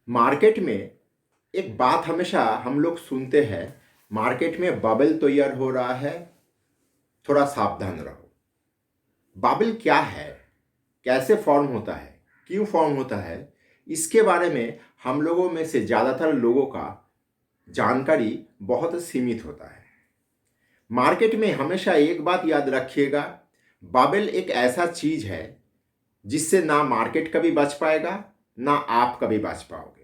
Market में एक बात हमेशा हम लोग सुनते हैं। मार्केट में बबल तैयार हो रहा है, थोड़ा सावधान रहो। बबल क्या है, कैसे फॉर्म होता है, क्यों फॉर्म होता है, इसके बारे में हम लोगों में से ज़्यादातर लोगों का जानकारी बहुत सीमित होता है। मार्केट में हमेशा एक बात याद रखिएगा, बबल एक ऐसा चीज़ है जिससे ना मार्केट कभी बच पाएगा, ना आप कभी बच पाओगे।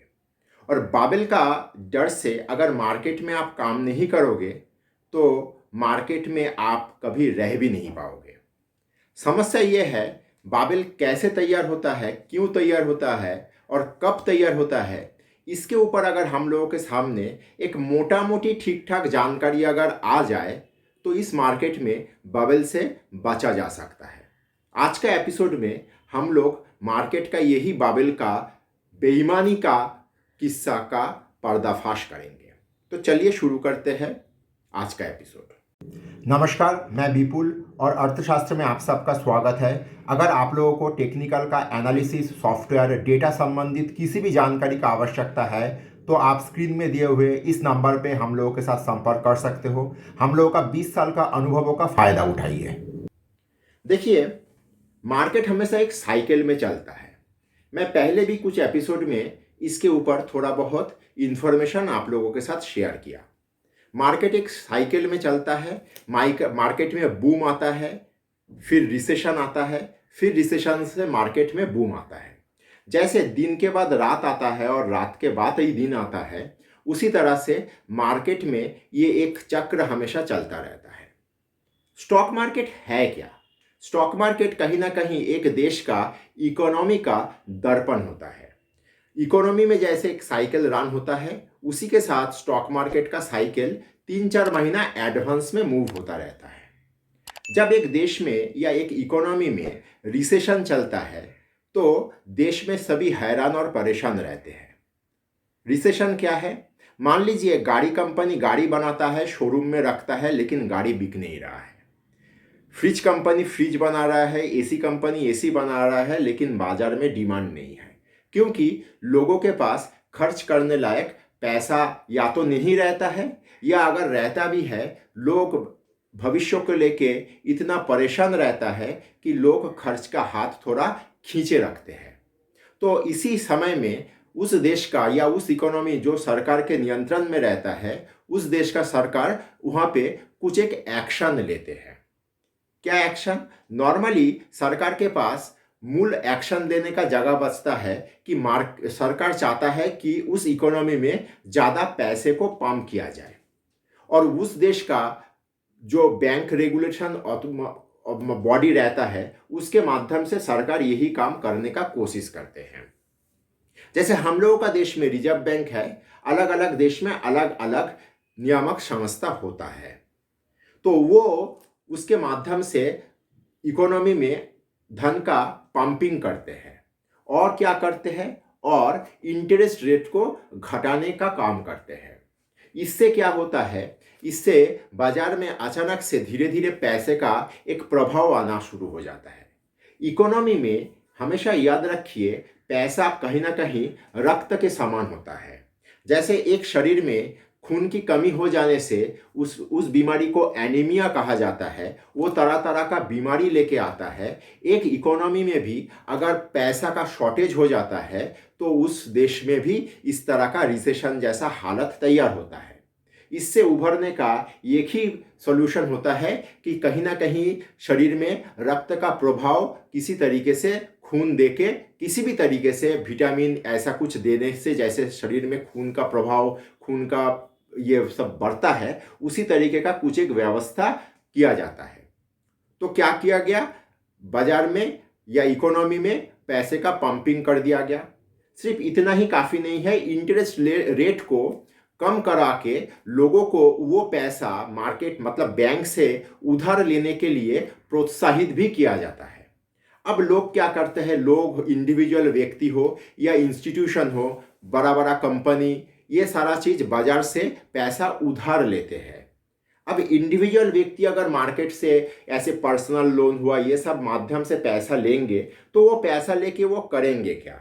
और बाबेल का डर से अगर मार्केट में आप काम नहीं करोगे तो मार्केट में आप कभी रह भी नहीं पाओगे। समस्या ये है, बाबेल कैसे तैयार होता है, क्यों तैयार होता है और कब तैयार होता है, इसके ऊपर अगर हम लोगों के सामने एक मोटा मोटी ठीक ठाक जानकारी अगर आ जाए तो इस मार्केट में बाबेल से बचा जा सकता है। आज का एपिसोड में हम लोग मार्केट का यही बाबेल का बेईमानी का किस्सा का पर्दाफाश करेंगे। तो चलिए शुरू करते हैं आज का एपिसोड। नमस्कार, मैं विपुल और अर्थशास्त्र में आप सबका स्वागत है। अगर आप लोगों को टेक्निकल का एनालिसिस, सॉफ्टवेयर, डेटा संबंधित किसी भी जानकारी का आवश्यकता है तो आप स्क्रीन में दिए हुए इस नंबर पे हम लोगों के साथ संपर्क कर सकते हो। हम लोगों का 20 साल का अनुभवों का फायदा उठाइए। देखिए, मार्केट हमेशा एक साइकिल में चलता है। मैं पहले भी कुछ एपिसोड में इसके ऊपर थोड़ा बहुत इंफॉर्मेशन आप लोगों के साथ शेयर किया। मार्केट एक साइकिल में चलता है। मार्केट में बूम आता है, फिर रिसेशन आता है, फिर रिसेशन से मार्केट में बूम आता है। जैसे दिन के बाद रात आता है और रात के बाद ही दिन आता है, उसी तरह से मार्केट में ये एक चक्र हमेशा चलता रहता है। स्टॉक मार्केट है क्या? स्टॉक मार्केट कहीं ना कहीं एक देश का इकोनॉमी का दर्पण होता है। इकोनॉमी में जैसे एक साइकिल रन होता है, उसी के साथ स्टॉक मार्केट का साइकिल 3-4 महीना एडवांस में मूव होता रहता है। जब एक देश में या एक इकोनॉमी में रिसेशन चलता है तो देश में सभी हैरान और परेशान रहते हैं। रिसेशन क्या है? मान लीजिए गाड़ी कंपनी गाड़ी बनाता है, शोरूम में रखता है, लेकिन गाड़ी बिक नहीं रहा है। फ्रिज कंपनी फ्रिज बना रहा है, एसी कंपनी एसी बना रहा है, लेकिन बाजार में डिमांड नहीं है, क्योंकि लोगों के पास खर्च करने लायक पैसा या तो नहीं रहता है, या अगर रहता भी है, लोग भविष्य को लेके इतना परेशान रहता है कि लोग खर्च का हाथ थोड़ा खींचे रखते हैं। तो इसी समय में उस देश का या उस इकोनॉमी जो सरकार के नियंत्रण में रहता है, उस देश का सरकार वहाँ पे कुछ एक एक्शन लेते हैं। क्या एक्शन? नॉर्मली सरकार के पास मूल एक्शन लेने का जगह बचता है कि सरकार चाहता है कि उस इकोनॉमी में ज़्यादा पैसे को पंप किया जाए, और उस देश का जो बैंक रेगुलेशन बॉडी रहता है उसके माध्यम से सरकार यही काम करने का कोशिश करते हैं। जैसे हम लोगों का देश में रिजर्व बैंक है, अलग अलग देश में अलग अलग नियामक संस्था होता है, तो वो उसके माध्यम से इकोनॉमी में धन का पंपिंग करते हैं। और क्या करते हैं? और इंटरेस्ट रेट को घटाने का काम करते हैं। इससे क्या होता है? इससे बाजार में अचानक से धीरे धीरे पैसे का एक प्रभाव आना शुरू हो जाता है। इकोनॉमी में हमेशा याद रखिए, पैसा कहीं ना कहीं रक्त के समान होता है। जैसे एक शरीर में खून की कमी हो जाने से उस बीमारी को एनीमिया कहा जाता है, वो तरह तरह का बीमारी लेके आता है। एक इकोनॉमी में भी अगर पैसा का शॉर्टेज हो जाता है तो उस देश में भी इस तरह का रिसेशन जैसा हालत तैयार होता है। इससे उभरने का एक ही सॉल्यूशन होता है कि कहीं ना कहीं शरीर में रक्त का प्रभाव किसी तरीके से खून देके, किसी भी तरीके से विटामिन ऐसा कुछ देने से, जैसे शरीर में खून का प्रभाव, खून का ये सब बढ़ता है, उसी तरीके का कुछ एक व्यवस्था किया जाता है। तो क्या किया गया? बाजार में या इकोनॉमी में पैसे का पंपिंग कर दिया गया। सिर्फ इतना ही काफ़ी नहीं है, इंटरेस्ट रेट को कम करा के लोगों को वो पैसा मार्केट मतलब बैंक से उधार लेने के लिए प्रोत्साहित भी किया जाता है। अब लोग क्या करते हैं? लोग, इंडिविजुअल व्यक्ति हो या इंस्टीट्यूशन हो, बड़ा बड़ा कंपनी, ये सारा चीज़ बाजार से पैसा उधार लेते हैं। अब इंडिविजुअल व्यक्ति अगर मार्केट से ऐसे पर्सनल लोन हुआ, ये सब माध्यम से पैसा लेंगे तो वो पैसा लेके वो करेंगे क्या?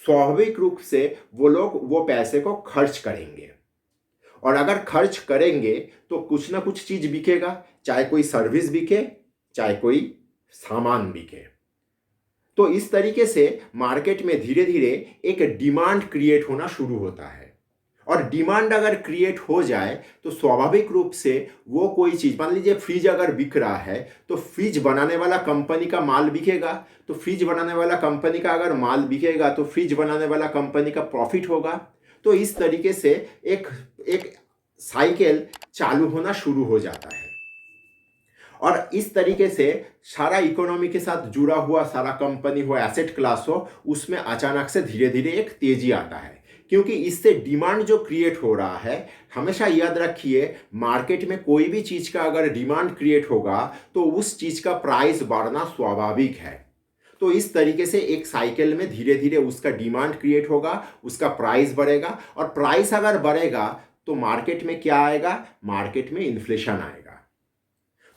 स्वाभाविक रूप से वो लोग वो पैसे को खर्च करेंगे, और अगर खर्च करेंगे तो कुछ ना कुछ चीज बिकेगा, चाहे कोई सर्विस बिके, चाहे कोई सामान बिके। तो इस तरीके से मार्केट में धीरे धीरे एक डिमांड क्रिएट होना शुरू होता है, और डिमांड अगर क्रिएट हो जाए तो स्वाभाविक रूप से वो कोई चीज, मान लीजिए फ्रिज अगर बिक रहा है तो फ्रिज बनाने वाला कंपनी का माल बिकेगा, तो फ्रिज बनाने वाला कंपनी का अगर माल बिकेगा तो फ्रिज बनाने वाला कंपनी का प्रॉफिट होगा। तो इस तरीके से एक एक साइकिल चालू होना शुरू हो जाता है, और इस तरीके से सारा इकोनॉमी के साथ जुड़ा हुआ सारा कंपनी हो, एसेट क्लास हो, उसमें अचानक से धीरे धीरे एक तेजी आता है, क्योंकि इससे डिमांड जो क्रिएट हो रहा है। हमेशा याद रखिए, मार्केट में कोई भी चीज का अगर डिमांड क्रिएट होगा तो उस चीज का प्राइस बढ़ना स्वाभाविक है। तो इस तरीके से एक साइकिल में धीरे धीरे उसका डिमांड क्रिएट होगा, उसका प्राइस बढ़ेगा, और प्राइस अगर बढ़ेगा तो मार्केट में क्या आएगा, मार्केट में इन्फ्लेशन आएगा।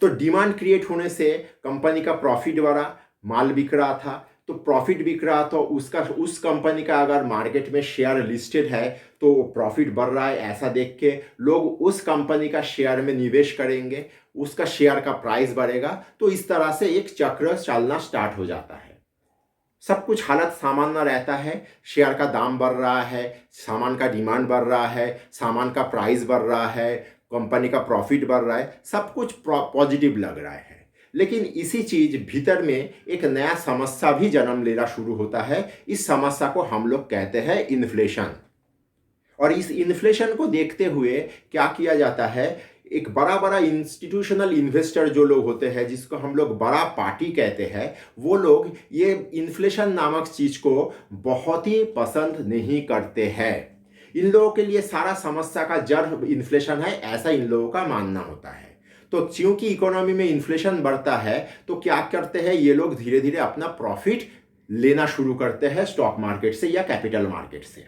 तो डिमांड क्रिएट होने से कंपनी का प्रॉफिट बढ़ा, माल बिक रहा था तो प्रॉफिट बिक रहा, तो उस कंपनी का अगर मार्केट में शेयर लिस्टेड है तो प्रॉफिट बढ़ रहा है, ऐसा देख के लोग उस कंपनी का शेयर में निवेश करेंगे, उसका शेयर का प्राइस बढ़ेगा। तो इस तरह से एक चक्र चलना स्टार्ट हो जाता है। सब कुछ हालत सामान्य रहता है, शेयर का दाम बढ़ रहा है, सामान का डिमांड बढ़ रहा है, सामान का प्राइस बढ़ रहा है, कंपनी का प्रॉफिट बढ़ रहा है, सब कुछ पॉजिटिव लग रहा है। लेकिन इसी चीज भीतर में एक नया समस्या भी जन्म लेना शुरू होता है। इस समस्या को हम लोग कहते हैं इन्फ्लेशन। और इस इन्फ्लेशन को देखते हुए क्या किया जाता है, एक बड़ा बड़ा इंस्टीट्यूशनल इन्वेस्टर जो लोग होते हैं, जिसको हम लोग बड़ा पार्टी कहते हैं, वो लोग ये इन्फ्लेशन नामक चीज को बहुत ही पसंद नहीं करते हैं। इन लोगों के लिए सारा समस्या का जड़ इन्फ्लेशन है, ऐसा इन लोगों का मानना होता है। तो क्योंकि इकोनॉमी में इन्फ्लेशन बढ़ता है तो क्या करते हैं ये लोग, धीरे धीरे अपना प्रॉफिट लेना शुरू करते हैं स्टॉक मार्केट से या कैपिटल मार्केट से।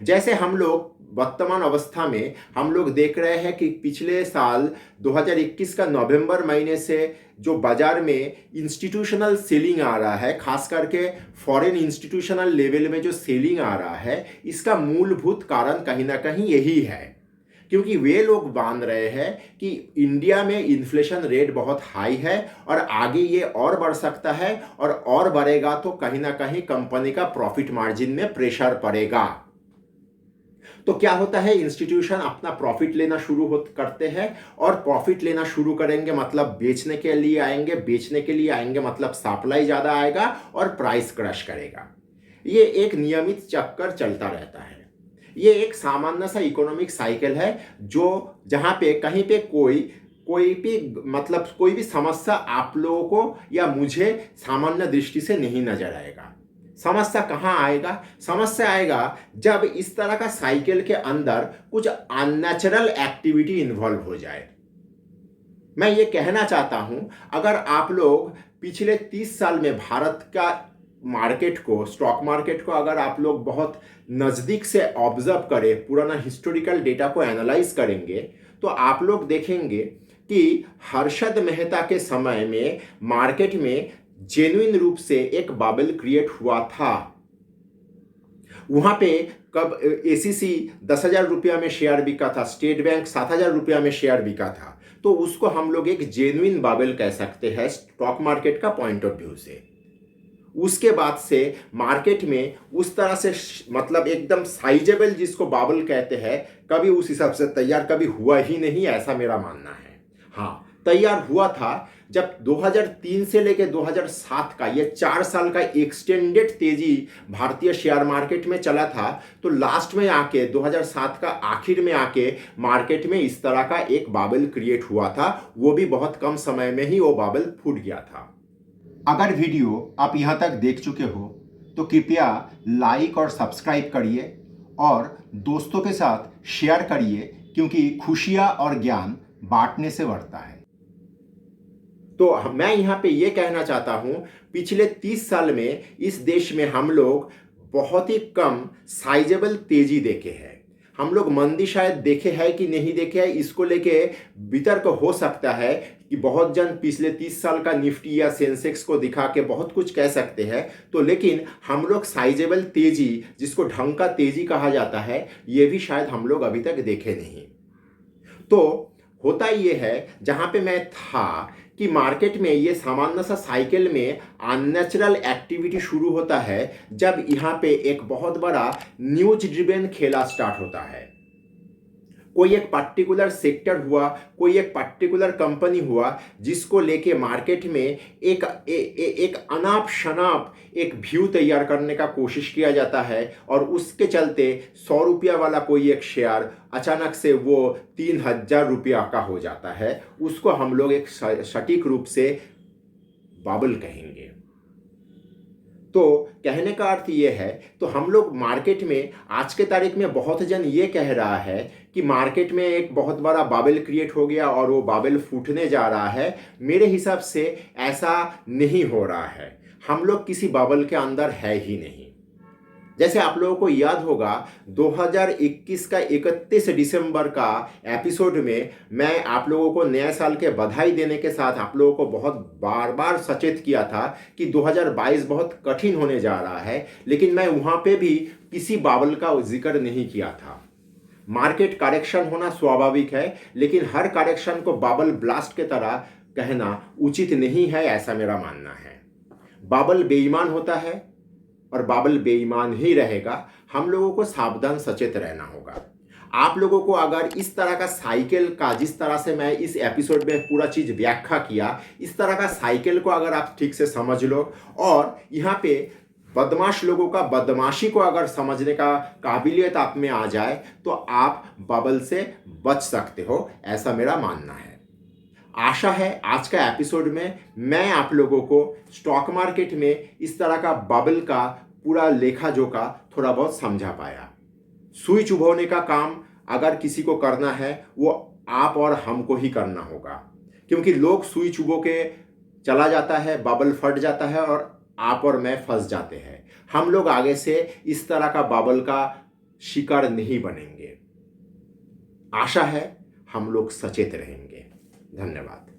जैसे हम लोग वर्तमान अवस्था में हम लोग देख रहे हैं कि पिछले साल 2021 का नवंबर महीने से जो बाजार में इंस्टीट्यूशनल सेलिंग आ रहा है, खास करके फॉरेन इंस्टीट्यूशनल लेवल में जो सेलिंग आ रहा है, इसका मूलभूत कारण कहीं ना कहीं यही है, क्योंकि वे लोग मान रहे हैं कि इंडिया में इन्फ्लेशन रेट बहुत हाई है और आगे ये और बढ़ सकता है, और बढ़ेगा तो कहीं ना कहीं कंपनी का प्रॉफिट मार्जिन में प्रेशर पड़ेगा। तो क्या होता है, इंस्टीट्यूशन अपना प्रॉफिट लेना शुरू करते हैं, और प्रॉफिट लेना शुरू करेंगे मतलब बेचने के लिए आएंगे, बेचने के लिए आएंगे मतलब सप्लाई ज़्यादा आएगा और प्राइस क्रश करेगा। ये एक नियमित चक्कर चलता रहता है। ये एक सामान्य सा इकोनॉमिक साइकिल है, जो जहाँ पे कहीं पे कोई भी समस्या आप लोगों को या मुझे सामान्य दृष्टि से नहीं नजर आएगा। समस्या कहाँ आएगा, समस्या आएगा जब इस तरह का साइकिल के अंदर कुछ अननेचुरल एक्टिविटी इन्वॉल्व हो जाए। मैं ये कहना चाहता हूं, अगर आप लोग पिछले 30 साल में भारत का मार्केट को, स्टॉक मार्केट को अगर आप लोग बहुत नज़दीक से ऑब्जर्व करें, पुराना हिस्टोरिकल डेटा को एनालाइज करेंगे, तो आप लोग देखेंगे कि हर्षद मेहता के समय में मार्केट में जेन्युइन रूप से एक बबल क्रिएट हुआ था। वहां पे कब एसीसी 10,000 रुपया में शेयर बिका था, स्टेट बैंक 7,000 रुपया में शेयर बिका था, तो उसको हम लोग एक जेन्युइन बबल कह सकते हैं स्टॉक मार्केट का पॉइंट ऑफ व्यू से। उसके बाद से मार्केट में उस तरह से एकदम साइजेबल जिसको बबल कहते हैं, कभी उस हिसाब से तैयार कभी हुआ ही नहीं, ऐसा मेरा मानना है। हाँ, तैयार हुआ था जब 2003 से लेकर 2007 का ये 4 साल का एक्सटेंडेड तेजी भारतीय शेयर मार्केट में चला था, तो लास्ट में आके 2007 का आखिर में आके मार्केट में इस तरह का एक बबल क्रिएट हुआ था। वो भी बहुत कम समय में ही वो बबल फूट गया था। अगर वीडियो आप यहाँ तक देख चुके हो तो कृपया लाइक और सब्सक्राइब करिए और दोस्तों के साथ शेयर करिए, क्योंकि खुशियाँ और ज्ञान बांटने से बढ़ता है। तो मैं यहाँ पे ये कहना चाहता हूँ, पिछले 30 साल में इस देश में हम लोग बहुत ही कम साइजेबल तेजी देखे हैं। हम लोग मंदी शायद देखे है कि नहीं देखे है, इसको लेके वितर्क हो सकता है कि बहुत जन पिछले 30 साल का निफ्टी या सेंसेक्स को दिखा के बहुत कुछ कह सकते हैं, तो लेकिन हम लोग साइजेबल तेजी, जिसको ढंग का तेजी कहा जाता है, ये भी शायद हम लोग अभी तक देखे नहीं। तो होता ये है, जहां पे मैं था कि मार्केट में ये सामान्य सा साइकिल में अननेचुरल एक्टिविटी शुरू होता है जब यहाँ पे एक बहुत बड़ा न्यूज ड्रिवेन खेला स्टार्ट होता है। कोई एक पर्टिकुलर सेक्टर हुआ, कोई एक पर्टिकुलर कंपनी हुआ, जिसको लेके मार्केट में एक अनाप शनाप एक व्यू तैयार करने का कोशिश किया जाता है, और उसके चलते 100 रुपया वाला कोई एक शेयर अचानक से वो 3000 रुपया का हो जाता है। उसको हम लोग एक सटीक रूप से बबल कहेंगे। तो कहने का अर्थ ये है, तो हम लोग मार्केट में आज के तारीख में बहुत जन ये कह रहा है कि मार्केट में एक बहुत बड़ा बाबल क्रिएट हो गया और वो बाबल फूटने जा रहा है। मेरे हिसाब से ऐसा नहीं हो रहा है। हम लोग किसी बाबल के अंदर है ही नहीं। जैसे आप लोगों को याद होगा 2021 का 31 दिसंबर का एपिसोड में मैं आप लोगों को नए साल के बधाई देने के साथ आप लोगों को बहुत बार बार सचेत किया था कि 2022 बहुत कठिन होने जा रहा है, लेकिन मैं वहाँ पे भी किसी बाबल का जिक्र नहीं किया था। मार्केट करेक्शन होना स्वाभाविक है, लेकिन हर करेक्शन को बाबल ब्लास्ट के तरह कहना उचित नहीं है, ऐसा मेरा मानना है। बाबल बेईमान होता है और बाबल बेईमान ही रहेगा। हम लोगों को सावधान सचेत रहना होगा। आप लोगों को अगर इस तरह का साइकिल का, जिस तरह से मैं इस एपिसोड में पूरा चीज़ व्याख्या किया, इस तरह का साइकिल को अगर आप ठीक से समझ लो और यहाँ पे बदमाश लोगों का बदमाशी को अगर समझने का काबिलियत आप में आ जाए, तो आप बबल से बच सकते हो, ऐसा मेरा मानना है। आशा है आज का एपिसोड में मैं आप लोगों को स्टॉक मार्केट में इस तरह का बबल का पूरा लेखा जोखा थोड़ा बहुत समझा पाया। सुई चुभोने का काम अगर किसी को करना है, वो आप और हमको ही करना होगा, क्योंकि लोग सुई चुभो के चला जाता है, बबल फट जाता है और आप और मैं फंस जाते हैं। हम लोग आगे से इस तरह का बबल का शिकार नहीं बनेंगे। आशा है हम लोग सचेत रहेंगे। धन्यवाद।